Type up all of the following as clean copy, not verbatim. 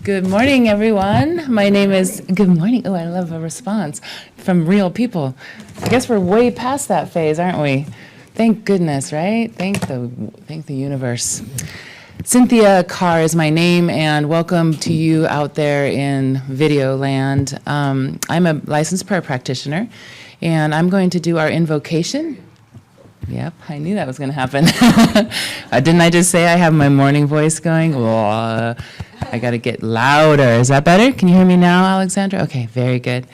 Good morning, everyone. My name is, good morning. Oh, I love a response from real people. I guess we're way past that phase, aren't we? Thank goodness, right? Thank the universe. Cynthia Luck-Carr is my name, and welcome to you out there in video land. I'm a licensed prayer practitioner, and I'm going to do our invocation. Yep, I knew that was going to happen. Didn't I just say I have my morning voice going? I got to get louder. Is that better? Can you hear me now, Alexandra? Okay, very good.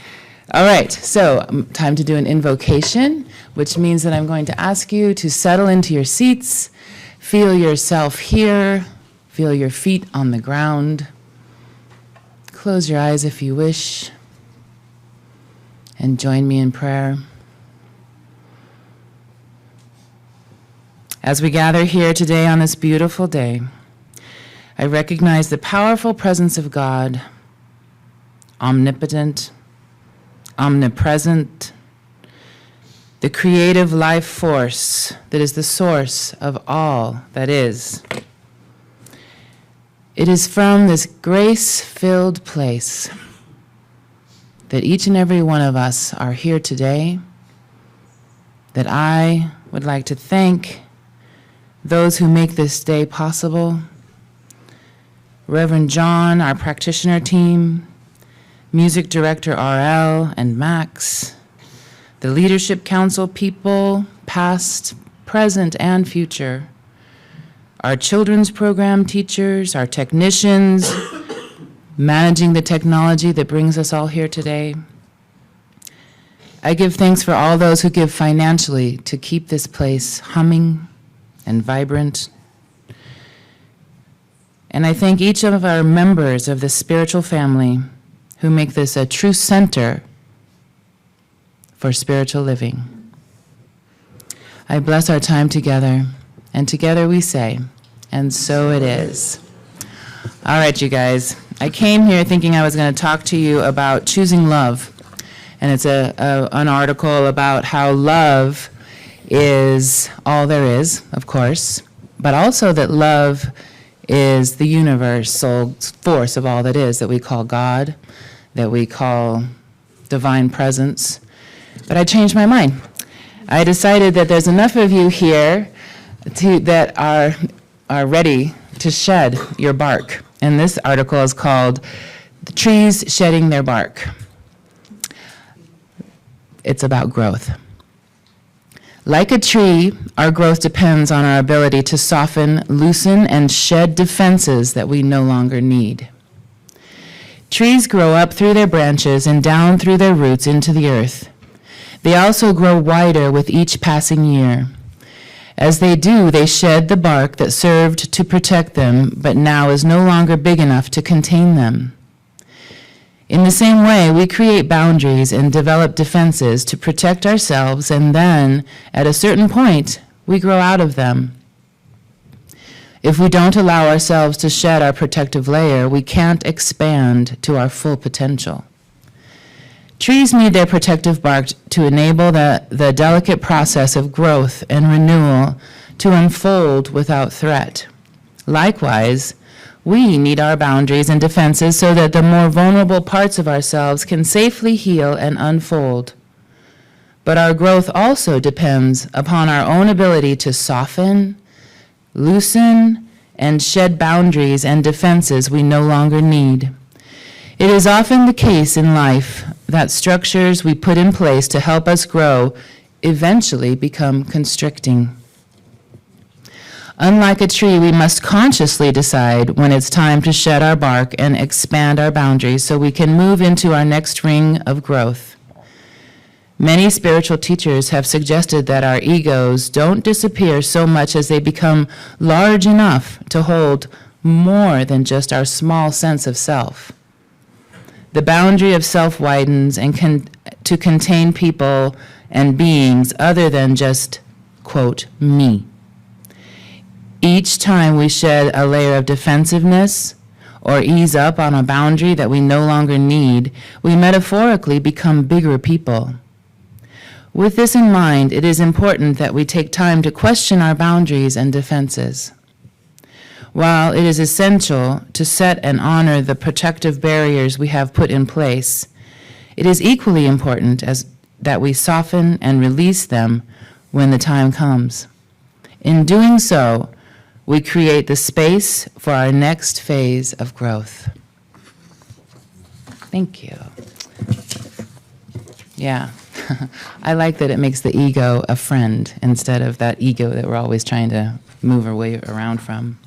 All right, so time to do an invocation, which means that I'm going to ask you to settle into your seats, feel yourself here, feel your feet on the ground. Close your eyes if you wish, and join me in prayer. As we gather here today on this beautiful day, I recognize the powerful presence of God, omnipotent, omnipresent, the creative life force that is the source of all that is. It is from this grace-filled place that each and every one of us are here today, that I would like to thank those who make this day possible. Reverend John, our practitioner team, Music Director RL and Max, the Leadership Council people, past, present, and future, our children's program teachers, our technicians, managing the technology that brings us all here today. I give thanks for all those who give financially to keep this place humming and vibrant. And I thank each of our members of the spiritual family who make this a true center for spiritual living. I bless our time together, and together we say, and so it is. All right, you guys, I came here thinking I was going to talk to you about choosing love. And it's an article about how love is all there is, of course, but also that love is the universal force of all that is, that we call God, that we call divine presence. But I changed my mind. I decided that there's enough of you here that are ready to shed your bark. And this article is called "The Trees Shedding Their Bark." It's about growth. Like a tree, our growth depends on our ability to soften, loosen, and shed defenses that we no longer need. Trees grow up through their branches and down through their roots into the earth. They also grow wider with each passing year. As they do, they shed the bark that served to protect them, but now is no longer big enough to contain them. In the same way, we create boundaries and develop defenses to protect ourselves, and then, at a certain point, we grow out of them. If we don't allow ourselves to shed our protective layer, we can't expand to our full potential. Trees need their protective bark to enable the delicate process of growth and renewal to unfold without threat. Likewise, we need our boundaries and defenses so that the more vulnerable parts of ourselves can safely heal and unfold. But our growth also depends upon our own ability to soften, loosen, and shed boundaries and defenses we no longer need. It is often the case in life that structures we put in place to help us grow eventually become constricting. Unlike a tree, we must consciously decide when it's time to shed our bark and expand our boundaries so we can move into our next ring of growth. Many spiritual teachers have suggested that our egos don't disappear so much as they become large enough to hold more than just our small sense of self. The boundary of self widens and to contain people and beings other than just, quote, me. Each time we shed a layer of defensiveness or ease up on a boundary that we no longer need, we metaphorically become bigger people. With this in mind, it is important that we take time to question our boundaries and defenses. While it is essential to set and honor the protective barriers we have put in place, it is equally important that we soften and release them when the time comes. In doing so, we create the space for our next phase of growth. Thank you. Yeah, I like that it makes the ego a friend instead of that ego that we're always trying to move our way around from.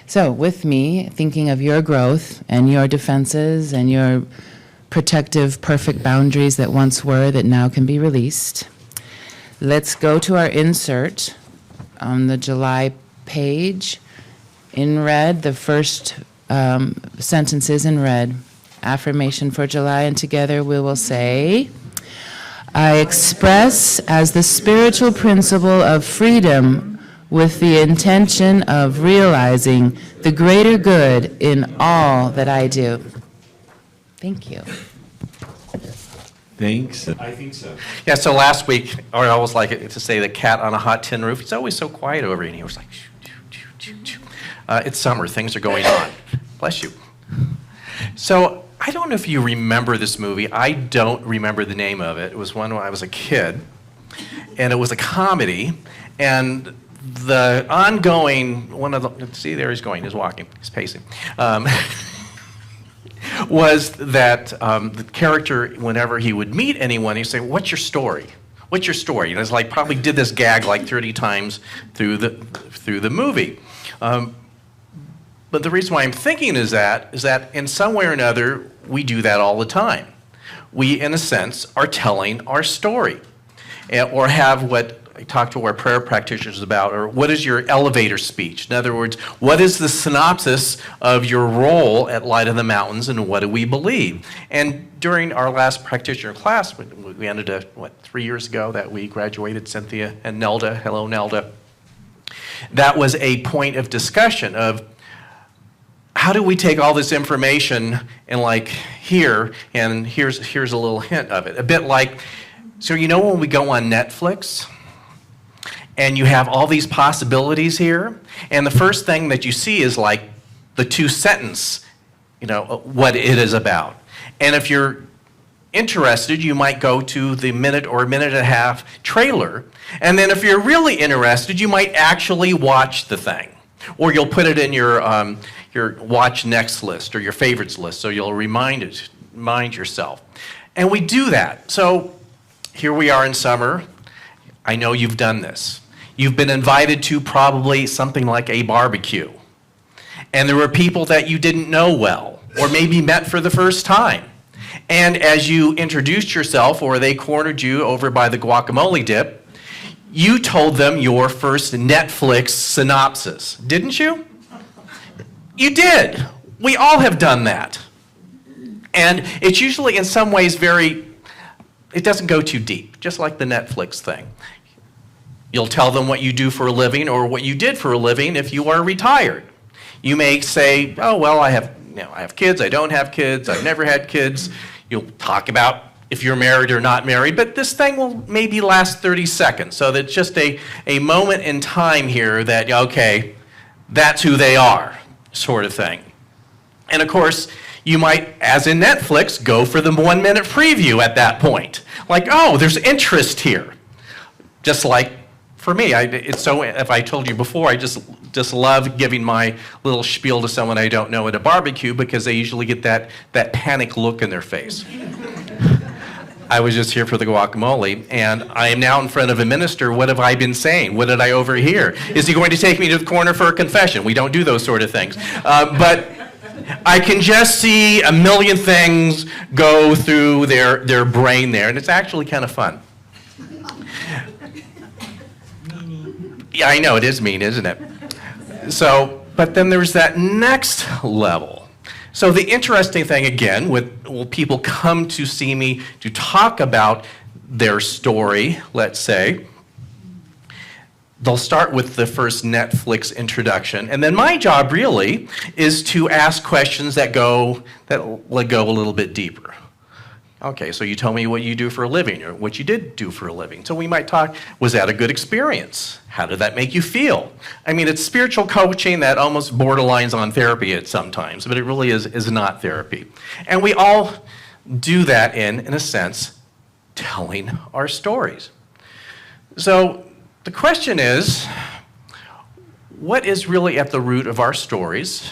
So with me, thinking of your growth and your defenses and your protective, perfect boundaries that once were that now can be released, let's go to our insert on the July page. In red, the first sentence is in red. Affirmation for July, and together we will say, I express as the spiritual principle of freedom with the intention of realizing the greater good in all that I do. Thank you. Thanks. I think so. Yeah, so last week, I always like it to say the cat on a hot tin roof. It's always so quiet over here. He was like, it's summer. Things are going on. Bless you. So I don't know if you remember this movie. I don't remember the name of it. It was one when I was a kid, and it was a comedy, and the ongoing, see, there he's going, he's walking, he's pacing, was that the character, whenever he would meet anyone, he'd say, what's your story? What's your story? And it's like, probably did this gag like 30 times through the movie. But the reason why I'm thinking is that in some way or another, we do that all the time. We, in a sense, are telling our story, or have what I talk to our prayer practitioners about, or what is your elevator speech? In other words, what is the synopsis of your role at Light of the Mountains, and what do we believe? And during our last practitioner class, we ended 3 years ago that we graduated, Cynthia and Nelda. Hello, Nelda. That was a point of discussion of, how do we take all this information and like here, and here's a little hint of it. A bit like, so you know when we go on Netflix and you have all these possibilities here, and the first thing that you see is like the 2-sentence, what it is about. And if you're interested, you might go to the minute or minute and a half trailer, and then if you're really interested, you might actually watch the thing. Or you'll put it in your watch next list or your favorites list, so you'll remind yourself. And we do that. So here we are in summer. I know you've done this. You've been invited to probably something like a barbecue. And there were people that you didn't know well, or maybe met for the first time. And as you introduced yourself, or they cornered you over by the guacamole dip, you told them your first Netflix synopsis, didn't you? You did. We all have done that. And it's usually in some ways it doesn't go too deep, just like the Netflix thing. You'll tell them what you do for a living or what you did for a living if you are retired. You may say, oh, well, I have kids, I don't have kids, I've never had kids. You'll talk about if you're married or not married, but this thing will maybe last 30 seconds. So that's just a moment in time here that, okay, that's who they are, sort of thing. And of course, you might, as in Netflix, go for the 1-minute preview at that point. Like, oh, there's interest here. Just like for me, if I told you before, I just love giving my little spiel to someone I don't know at a barbecue, because they usually get that panic look in their face. I was just here for the guacamole, and I am now in front of a minister. What have I been saying? What did I overhear? Is he going to take me to the corner for a confession? We don't do those sort of things. But I can just see a million things go through their brain there, and it's actually kind of fun. Yeah, I know, it is mean, isn't it? So, but then there's that next level. So the interesting thing, again, will people come to see me to talk about their story, let's say. They'll start with the first Netflix introduction, and then my job really is to ask questions that go a little bit deeper. Okay, so you told me what you do for a living or what you did do for a living. So we might talk, was that a good experience? How did that make you feel? I mean, it's spiritual coaching that almost borderlines on therapy at sometimes, but it really is not therapy. And we all do that in a sense, telling our stories. So the question is, what is really at the root of our stories?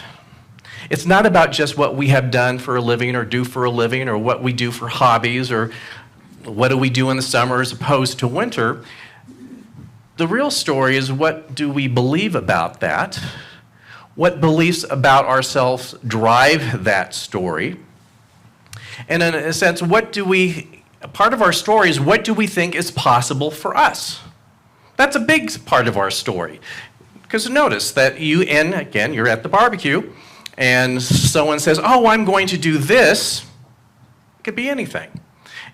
It's not about just what we have done for a living or do for a living or what we do for hobbies or what do we do in the summer as opposed to winter. The real story is, what do we believe about that? What beliefs about ourselves drive that story? And in a sense, part of our story is, what do we think is possible for us? That's a big part of our story. Because notice that again, you're at the barbecue, and someone says, oh, I'm going to do this. It could be anything.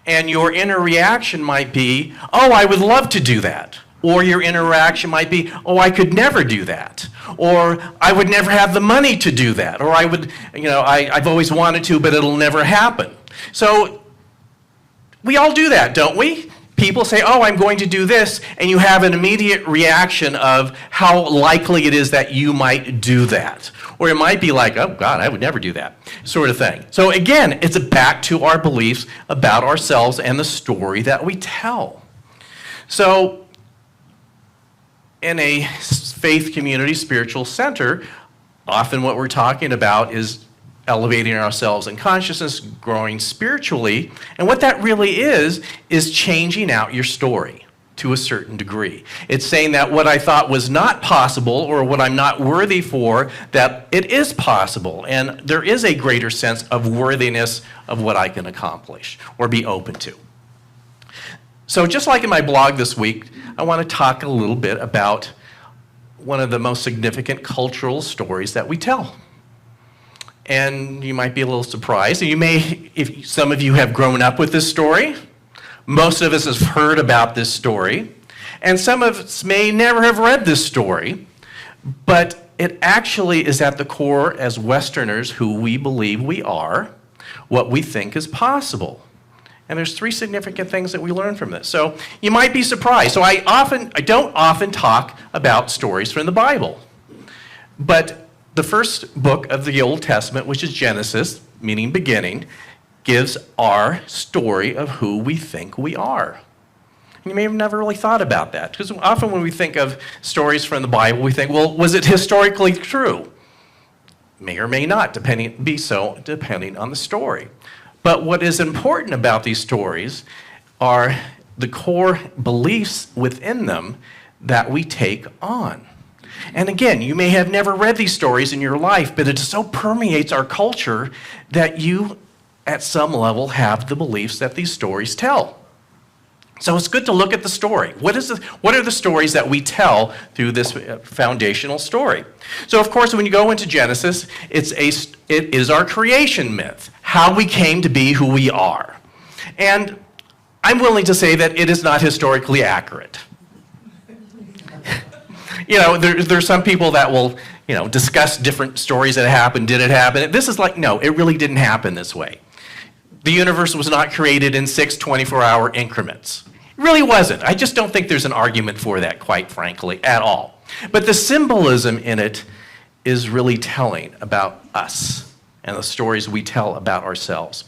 And your inner reaction might be, oh, I would love to do that. Or your inner reaction might be, oh, I could never do that. Or I would never have the money to do that. Or I've always wanted to, but it'll never happen. So we all do that, don't we? People say, oh, I'm going to do this, and you have an immediate reaction of how likely it is that you might do that. Or it might be like, oh, God, I would never do that, sort of thing. So again, it's back to our beliefs about ourselves and the story that we tell. So in a faith community spiritual center, often what we're talking about is elevating ourselves in consciousness, growing spiritually. And what that really is changing out your story to a certain degree. It's saying that what I thought was not possible or what I'm not worthy for, that it is possible. And there is a greater sense of worthiness of what I can accomplish or be open to. So just like in my blog this week, I want to talk a little bit about one of the most significant cultural stories that we tell. And you might be a little surprised. If some of you have grown up with this story, most of us have heard about this story, and some of us may never have read this story, but it actually is at the core, as Westerners, who we believe we are, what we think is possible. And there's 3 significant things that we learn from this. So you might be surprised. So I don't often talk about stories from the Bible, but the first book of the Old Testament, which is Genesis, meaning beginning, gives our story of who we think we are. You may have never really thought about that, because often when we think of stories from the Bible, we think, well, was it historically true? May or may not, depending on the story. But what is important about these stories are the core beliefs within them that we take on. And again, you may have never read these stories in your life, but it so permeates our culture that you, at some level, have the beliefs that these stories tell. So it's good to look at the story. What are the stories that we tell through this foundational story? So of course, when you go into Genesis, it is our creation myth, how we came to be who we are. And I'm willing to say that it is not historically accurate. There's some people that will, discuss different stories that happened. Did it happen? This is like, no, it really didn't happen this way. The universe was not created in 6 24-hour increments. It really wasn't. I just don't think there's an argument for that, quite frankly, at all. But the symbolism in it is really telling about us and the stories we tell about ourselves.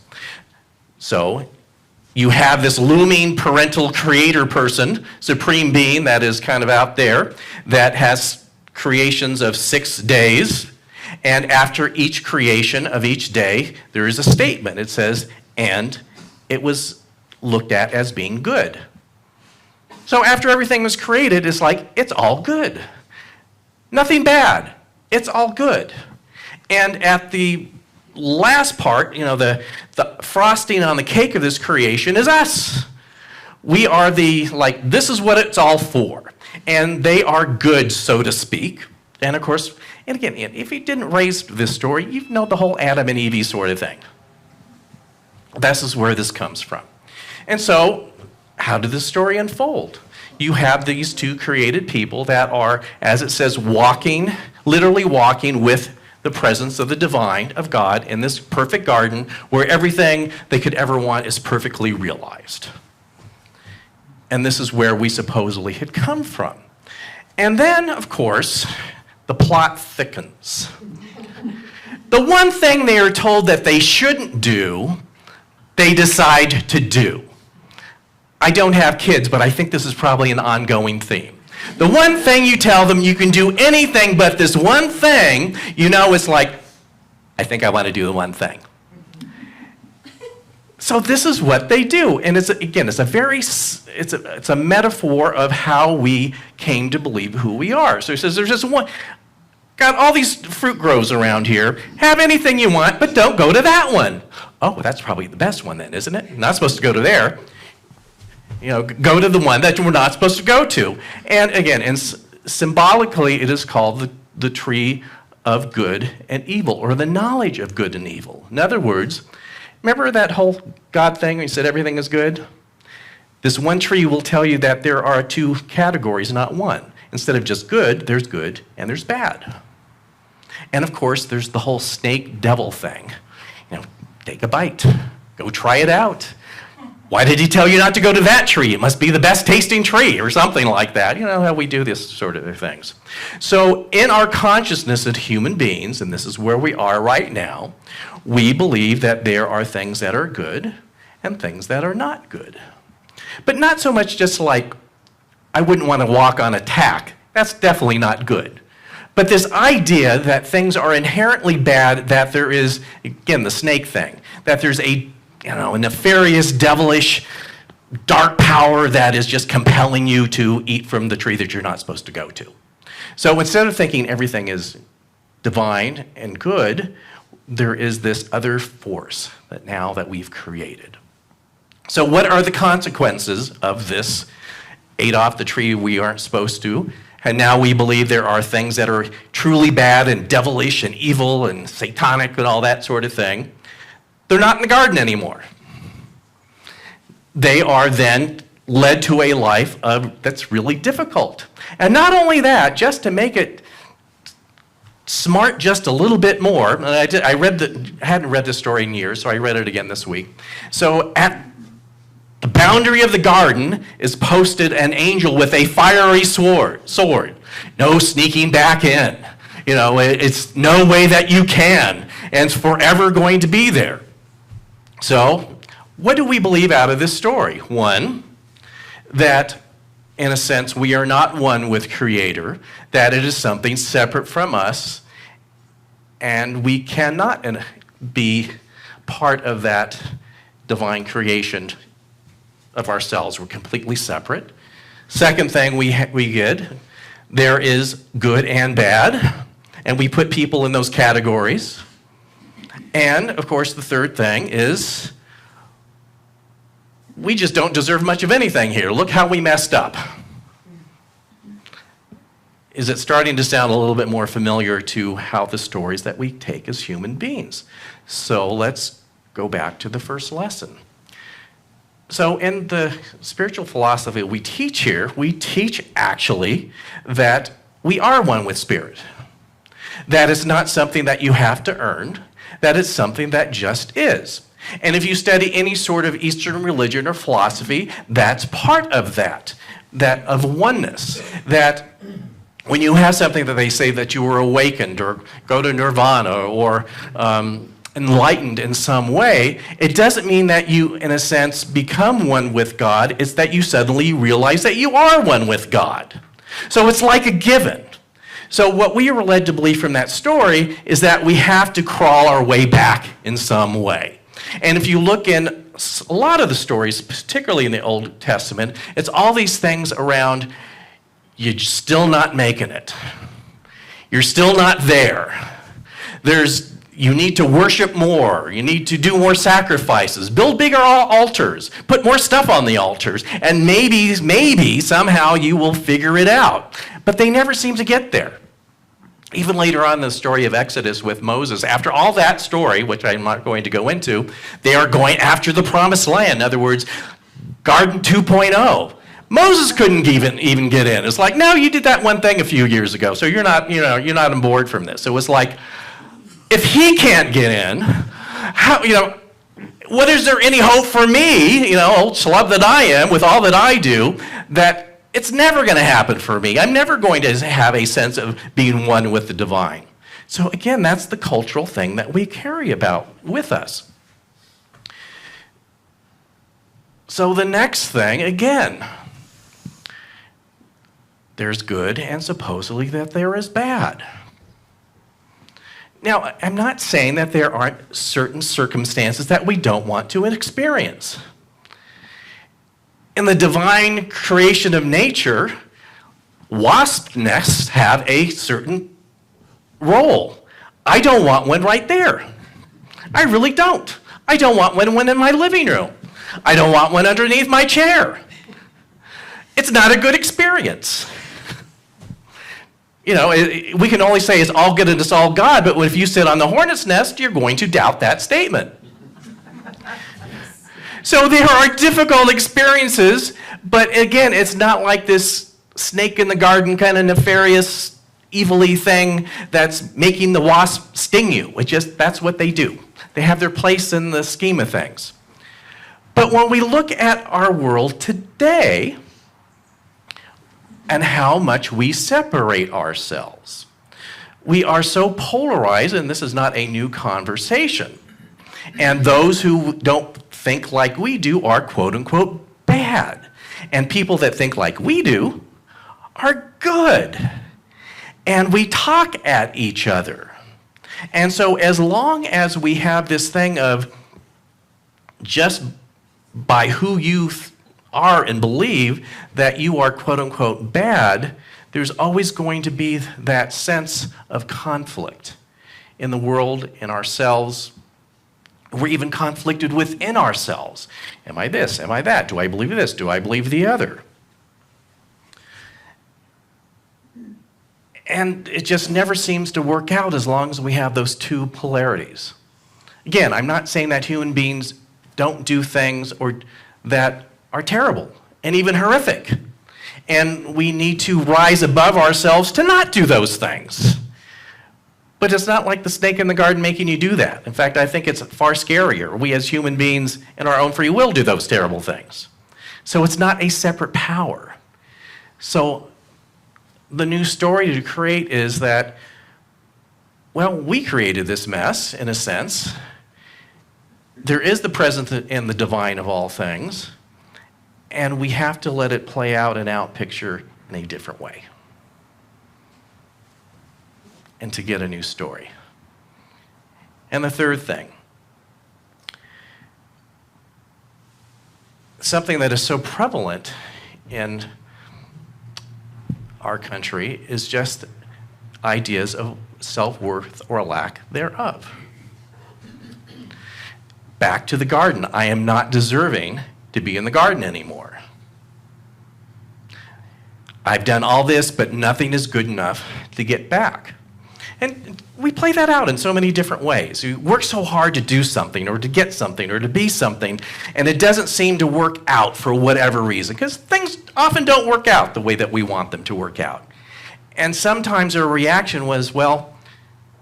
So you have this looming parental creator person, supreme being that is kind of out there, that has creations of 6 days. And after each creation of each day, there is a statement. It says, and it was looked at as being good. So after everything was created, it's like, it's all good. Nothing bad. It's all good. And at the last part, the frosting on the cake of this creation is us. We are this is what it's all for. And they are good, so to speak. And of course, and again, if you didn't raise this story, you know the whole Adam and Eve sort of thing. This is where this comes from. And so, how did this story unfold? You have these 2 created people that are, as it says, literally walking with the presence of the divine, of God, in this perfect garden where everything they could ever want is perfectly realized. And this is where we supposedly had come from. And then, of course, the plot thickens. The one thing they are told that they shouldn't do, they decide to do. I don't have kids, but I think this is probably an ongoing theme. The one thing you tell them, you can do anything but this one thing, it's like, I think I want to do the one thing. So this is what they do. And it's a metaphor of how we came to believe who we are. So he says, there's just one, got all these fruit groves around here. Have anything you want, but don't go to that one. Oh, well, that's probably the best one then, isn't it? You're not supposed to go to there. Go to the one that we're not supposed to go to. And again, symbolically, it is called the tree of good and evil, or the knowledge of good and evil. In other words, remember that whole God thing where he said everything is good? This one tree will tell you that there are two categories, not one. Instead of just good, there's good and there's bad. And of course, there's the whole snake devil thing. Take a bite. Go try it out. Why did he tell you not to go to that tree? It must be the best tasting tree, or something like that. You know how we do this sort of things. So in our consciousness as human beings, and this is where we are right now, we believe that there are things that are good and things that are not good. But not so much just like, I wouldn't want to walk on a tack. That's definitely not good. But this idea that things are inherently bad, that there is, again, the snake thing, that there's a nefarious, devilish, dark power that is just compelling you to eat from the tree that you're not supposed to go to. So instead of thinking everything is divine and good, there is this other force that we've created. So what are the consequences of this? Ate off the tree we aren't supposed to, and now we believe there are things that are truly bad and devilish and evil and satanic and all that sort of thing. They're not in the garden anymore. They are then led to a life that's really difficult. And not only that, just to make it smart just a little bit more, I hadn't read this story in years, so I read it again this week. So at the boundary of the garden is posted an angel with a fiery sword. No sneaking back in. It's no way that you can, and it's forever going to be there. So, what do we believe out of this story? One, that in a sense we are not one with Creator, that it is something separate from us, and we cannot be part of that divine creation of ourselves. We're completely separate. Second thing we get, there is good and bad, and we put people in those categories. And, of course, the third thing is we just don't deserve much of anything here. Look how we messed up. Is it starting to sound a little bit more familiar to how the stories that we take as human beings? So let's go back to the first lesson. So in the spiritual philosophy we teach here, we teach actually that we are one with Spirit. That it's not something that you have to earn, that it's something that just is. And if you study any sort of Eastern religion or philosophy, that's part of that of oneness. That when you have something that they say that you were awakened or go to nirvana or enlightened in some way, it doesn't mean that you, in a sense, become one with God. It's that you suddenly realize that you are one with God. So it's like a given. So what we are led to believe from that story is that we have to crawl our way back in some way. And if you look in a lot of the stories, particularly in the Old Testament, it's all these things around you're still not making it. You're still not there. You need to worship more. You need to do more sacrifices. Build bigger altars. Put more stuff on the altars. And maybe somehow you will figure it out. But they never seem to get there. Even later on in the story of Exodus with Moses, after all that story, which I'm not going to go into, they are going after the promised land. In other words, Garden 2.0. Moses couldn't even get in. It's like, no, you did that one thing a few years ago, so you're not on board from this. It was like, if he can't get in, how, what is there any hope for me, old schlub that I am, with all that I do, that it's never going to happen for me. I'm never going to have a sense of being one with the divine. So again, that's the cultural thing that we carry about with us. So the next thing, again, there's good and supposedly that there is bad. Now, I'm not saying that there aren't certain circumstances that we don't want to experience. In the divine creation of nature, wasp nests have a certain role. I don't want one right there. I really don't. I don't want one in my living room. I don't want one underneath my chair. It's not a good experience. We can only say it's all good and it's all God, but if you sit on the hornet's nest, you're going to doubt that statement. So there are difficult experiences, but again, it's not like this snake in the garden kind of nefarious, evil-y thing that's making the wasp sting you. That's what they do. They have their place in the scheme of things. But when we look at our world today, and how much we separate ourselves. We are so polarized, and this is not a new conversation. And those who don't think like we do are quote unquote bad. And people that think like we do are good. And we talk at each other. And so as long as we have this thing of just by who you are and believe that you are quote unquote bad, there's always going to be that sense of conflict in the world, in ourselves. We're even conflicted within ourselves. Am I this? Am I that? Do I believe this? Do I believe the other? And it just never seems to work out as long as we have those two polarities. Again, I'm not saying that human beings don't do things or that are terrible and even horrific. And we need to rise above ourselves to not do those things. But it's not like the snake in the garden making you do that. In fact, I think it's far scarier. We as human beings in our own free will do those terrible things. So it's not a separate power. So the new story to create is that, well, we created this mess in a sense. There is the presence and the divine of all things. And we have to let it play out and out picture in a different way. And to get a new story. And the third thing, something that is so prevalent in our country is just ideas of self-worth or lack thereof. Back to the garden. I am not deserving to be in the garden anymore. I've done all this, but nothing is good enough to get back. And we play that out in so many different ways. We work so hard to do something or to get something or to be something, and it doesn't seem to work out for whatever reason, because things often don't work out the way that we want them to work out. And sometimes our reaction was, well,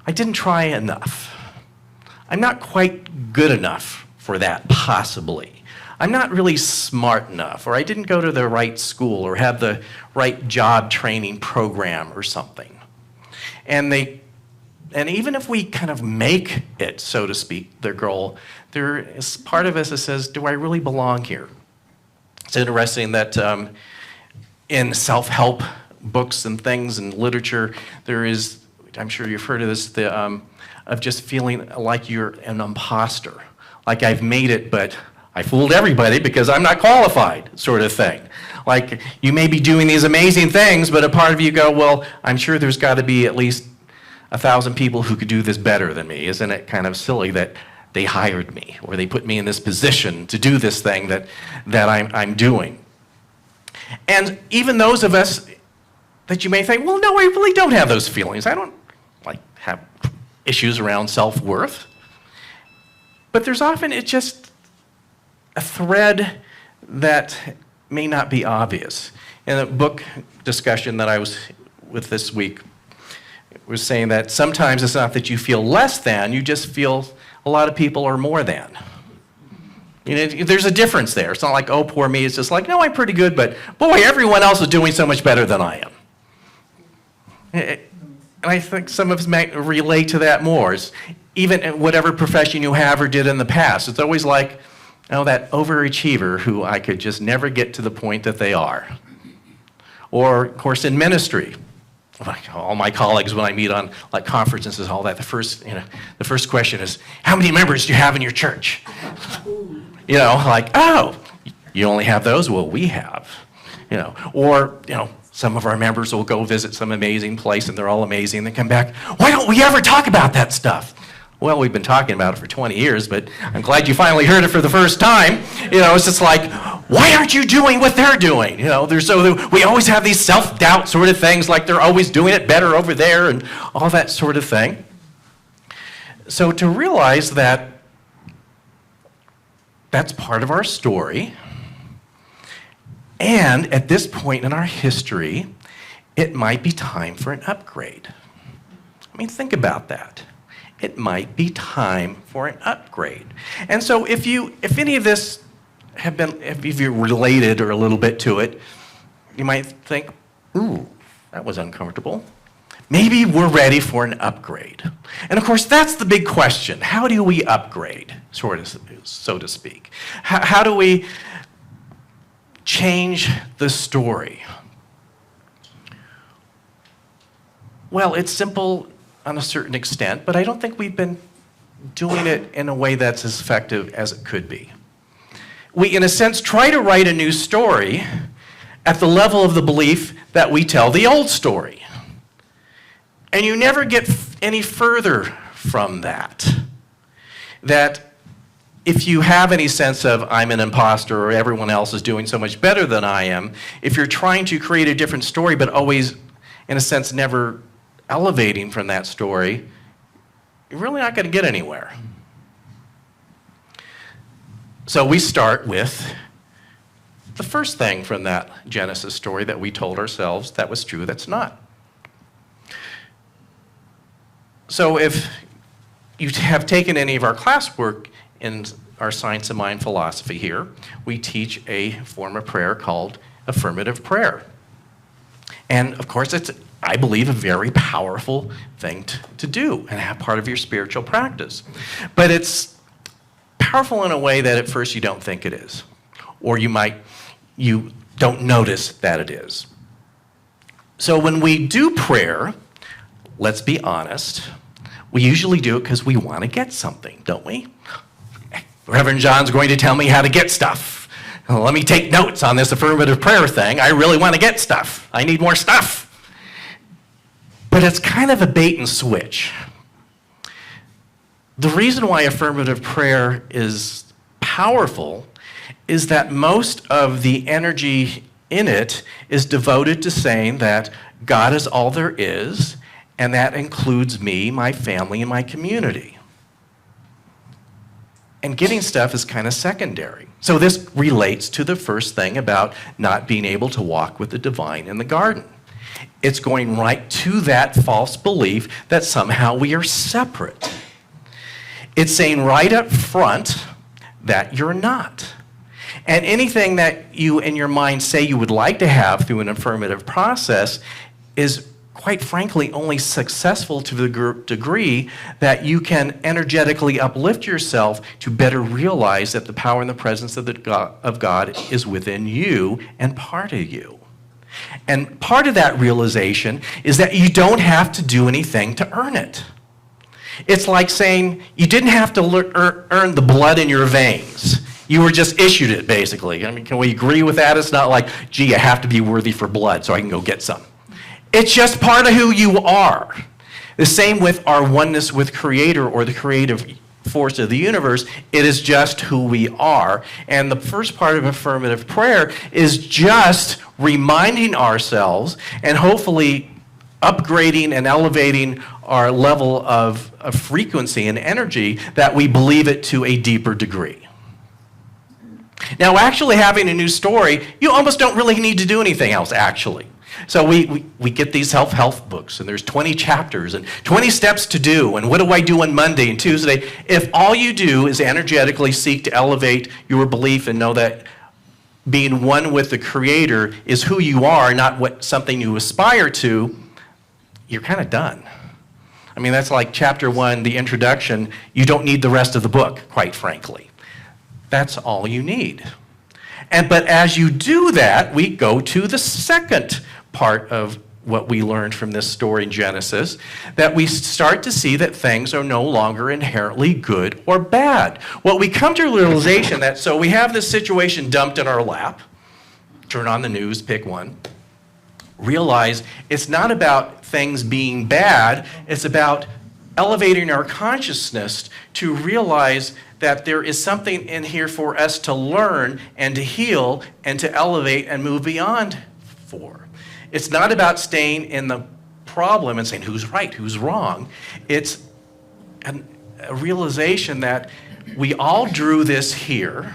I didn't try enough. I'm not quite good enough for that, possibly. I'm not really smart enough, or I didn't go to the right school or have the right job training program or something. And even if we kind of make it, so to speak, their goal, there is part of us that says, do I really belong here? It's interesting that in self-help books and things and literature, there is, I'm sure you've heard of this, of just feeling like you're an imposter. Like I've made it, but I fooled everybody because I'm not qualified, sort of thing. Like you may be doing these amazing things, but a part of you go, well, I'm sure there's got to be at least 1,000 people who could do this better than me. Isn't it kind of silly that they hired me or they put me in this position to do this thing that I'm doing? And even those of us that you may think, well, no, I really don't have those feelings. I don't have issues around self-worth. But there's often, it's just a thread that may not be obvious. In a book discussion that I was with this week, was saying that sometimes it's not that you feel less than, you just feel a lot of people are more than. You know, there's a difference there. It's not like, oh, poor me. It's just like, no, I'm pretty good, but boy, everyone else is doing so much better than I am. And I think some of us might relate to that more. It's even in whatever profession you have or did in the past, it's always like, oh, that overachiever who I could just never get to the point that they are. Or, of course, in ministry, like all my colleagues when I meet on like conferences and all that, the first question is, how many members do you have in your church? You know, like, oh, you only have those? Well, we have. You know, or, you know, some of our members will go visit some amazing place and they're all amazing and they come back, why don't we ever talk about that stuff? Well, we've been talking about it for 20 years, but I'm glad you finally heard it for the first time. You know, it's just like, why aren't you doing what they're doing? You know, we always have these self-doubt sort of things, like they're always doing it better over there and all that sort of thing. So to realize that that's part of our story, and at this point in our history, it might be time for an upgrade. I mean, think about that. It might be time for an upgrade. And so if any of this if you're related or a little bit to it, you might think, ooh, that was uncomfortable. Maybe we're ready for an upgrade. And of course, that's the big question. How do we upgrade, so to speak? How do we change the story? Well, it's simple on a certain extent, but I don't think we've been doing it in a way that's as effective as it could be. We, in a sense, try to write a new story at the level of the belief that we tell the old story. And you never get any further from that. That if you have any sense of, I'm an imposter or everyone else is doing so much better than I am, if you're trying to create a different story but always, in a sense, never elevating from that story, you're really not going to get anywhere. So we start with the first thing from that Genesis story that we told ourselves that was true, that's not. So if you have taken any of our classwork in our Science of Mind philosophy here, we teach a form of prayer called affirmative prayer. And of course, it's, I believe, a very powerful thing to do and have part of your spiritual practice. But it's powerful in a way that at first you don't think it is, or you don't notice that it is. So when we do prayer, let's be honest, we usually do it because we want to get something, don't we? Reverend John's going to tell me how to get stuff. Well, let me take notes on this affirmative prayer thing. I really want to get stuff. I need more stuff. But it's kind of a bait and switch. The reason why affirmative prayer is powerful is that most of the energy in it is devoted to saying that God is all there is, and that includes me, my family, and my community. And getting stuff is kind of secondary. So this relates to the first thing about not being able to walk with the divine in the garden. It's going right to that false belief that somehow we are separate. It's saying right up front that you're not. And anything that you in your mind say you would like to have through an affirmative process is, quite frankly, only successful to the degree that you can energetically uplift yourself to better realize that the power and the presence of God is within you and part of you. And part of that realization is that you don't have to do anything to earn it. It's like saying you didn't have to earn the blood in your veins. You were just issued it, basically. I mean, can we agree with that? It's not like, gee, I have to be worthy for blood so I can go get some. It's just part of who you are. The same with our oneness with Creator or the creative force of the universe. It is just who we are. And the first part of affirmative prayer is just reminding ourselves and hopefully upgrading and elevating our level of frequency and energy that we believe it to a deeper degree. Now, actually having a new story, you almost don't really need to do anything else, actually. So we get these self-help books, and there's 20 chapters and 20 steps to do, and what do I do on Monday and Tuesday? If all you do is energetically seek to elevate your belief and know that being one with the Creator is who you are, not something you aspire to, you're kind of done. I mean, that's like chapter 1, the introduction. You don't need the rest of the book, quite frankly. That's all you need. But as you do that, we go to the second part of what we learned from this story in Genesis, that we start to see that things are no longer inherently good or bad. Well, we come to a realization that, so we have this situation dumped in our lap, turn on the news, pick one, realize it's not about things being bad, it's about elevating our consciousness to realize that there is something in here for us to learn and to heal and to elevate and move beyond for. It's not about staying in the problem and saying who's right, who's wrong. It's a realization that we all drew this here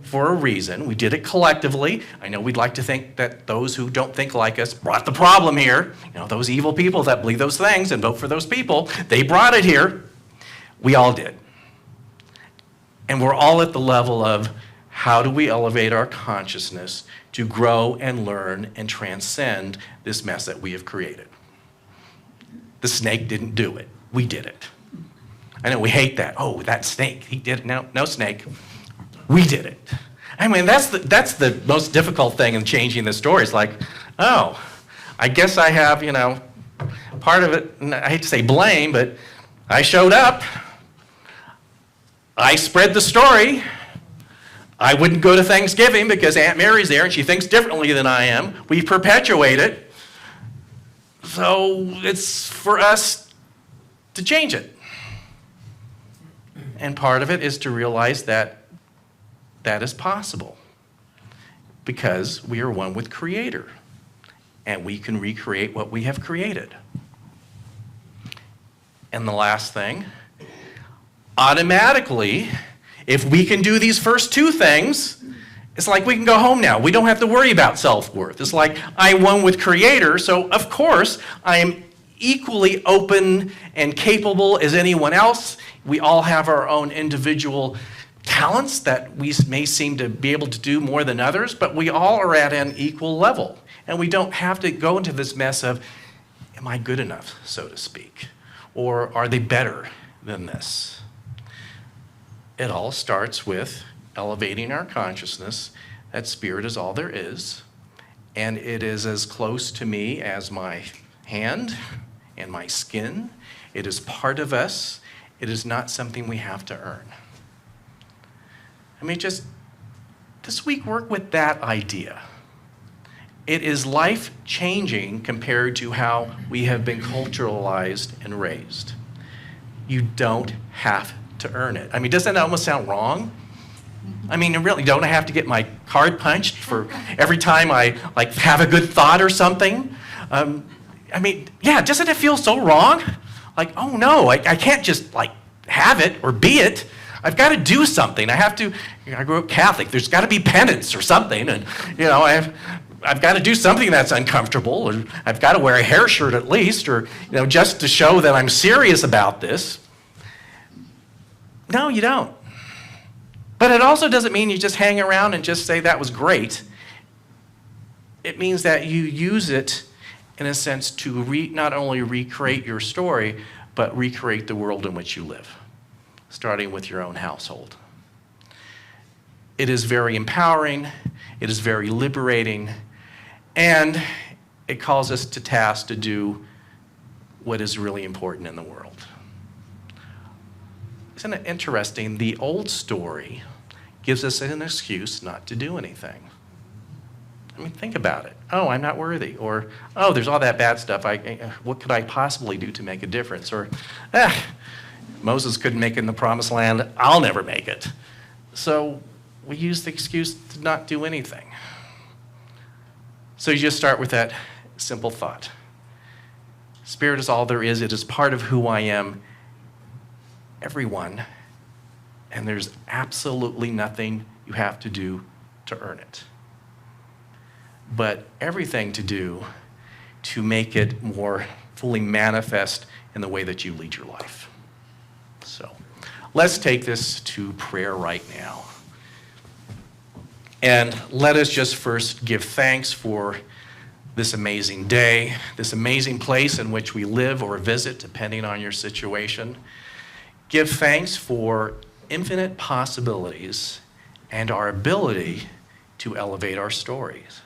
for a reason. We did it collectively. I know we'd like to think that those who don't think like us brought the problem here. You know, those evil people that believe those things and vote for those people, they brought it here. We all did. And we're all at the level of how do we elevate our consciousness to grow and learn and transcend this mess that we have created. The snake didn't do it. We did it. I know we hate that. Oh, that snake, he did it. No snake. We did it. I mean, that's the most difficult thing in changing the story. It's like, oh, I guess I have, part of it, I hate to say blame, but I showed up. I spread the story. I wouldn't go to Thanksgiving because Aunt Mary's there and she thinks differently than I am. We perpetuate it. So it's for us to change it. And part of it is to realize that that is possible because we are one with Creator and we can recreate what we have created. And the last thing, automatically, if we can do these first two things, it's like we can go home now. We don't have to worry about self-worth. It's like I'm one with Creator, so of course I am equally open and capable as anyone else. We all have our own individual talents that we may seem to be able to do more than others, but we all are at an equal level. And we don't have to go into this mess of, am I good enough, so to speak? Or are they better than this? It all starts with elevating our consciousness that spirit is all there is, and it is as close to me as my hand and my skin. It is part of us. It is not something we have to earn. I mean, just this week, work with that idea. It is life-changing compared to how we have been culturalized and raised. You don't have to earn it. I mean, doesn't that almost sound wrong? I mean, really, don't I have to get my card punched for every time I have a good thought or something? I mean, yeah, doesn't it feel so wrong? Like, oh no, I can't just have it or be it. I've got to do something. I grew up Catholic. There's got to be penance or something, and I've got to do something that's uncomfortable, or I've got to wear a hair shirt at least, or just to show that I'm serious about this. No, you don't. But it also doesn't mean you just hang around and just say that was great. It means that you use it, in a sense, to not only recreate your story, but recreate the world in which you live, starting with your own household. It is very empowering, it is very liberating, and it calls us to task to do what is really important in the world. Isn't it interesting? The old story gives us an excuse not to do anything. I mean, think about it. Oh, I'm not worthy. Or, oh, there's all that bad stuff. What could I possibly do to make a difference? Or, Moses couldn't make it in the promised land. I'll never make it. So we use the excuse to not do anything. So you just start with that simple thought. Spirit is all there is. It is part of who I am. Everyone, and there's absolutely nothing you have to do to earn it. But everything to do to make it more fully manifest in the way that you lead your life. So let's take this to prayer right now. And let us just first give thanks for this amazing day, this amazing place in which we live or visit, depending on your situation. Give thanks for infinite possibilities and our ability to elevate our stories.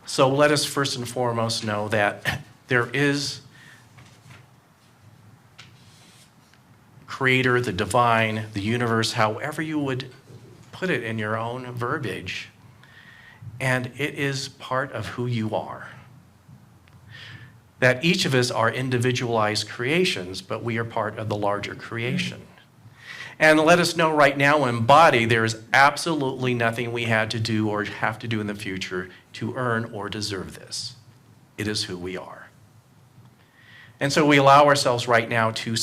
So let us first and foremost know that there is Creator, the divine, the universe, however you would put it in your own verbiage, and it is part of who you are. That each of us are individualized creations, but we are part of the larger creation. And let us know right now, in body, there is absolutely nothing we had to do or have to do in the future to earn or deserve this. It is who we are. And so we allow ourselves right now to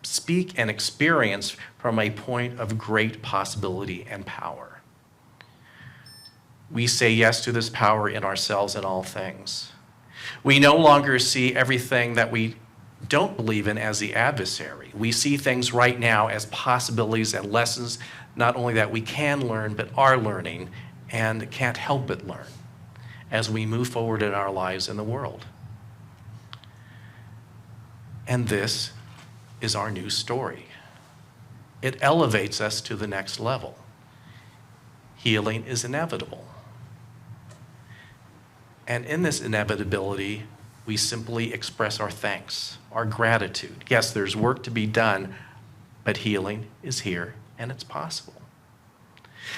speak and experience from a point of great possibility and power. We say yes to this power in ourselves and all things. We no longer see everything that we don't believe in as the adversary. We see things right now as possibilities and lessons, not only that we can learn, but are learning and can't help but learn as we move forward in our lives in the world. And this is our new story. It elevates us to the next level. Healing is inevitable. And in this inevitability, we simply express our thanks, our gratitude. Yes, there's work to be done, but healing is here and it's possible.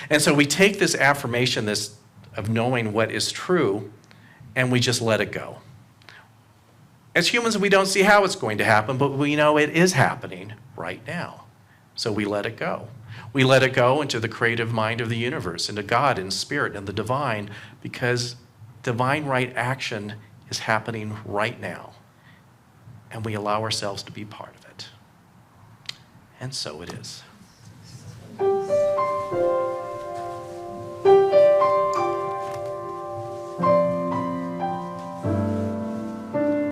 And so we take this affirmation, this of knowing what is true, and we just let it go. As humans, we don't see how it's going to happen, but we know it is happening right now. So we let it go. We let it go into the creative mind of the universe, into God and spirit and the divine, because divine right action is happening right now. And we allow ourselves to be part of it. And so it is.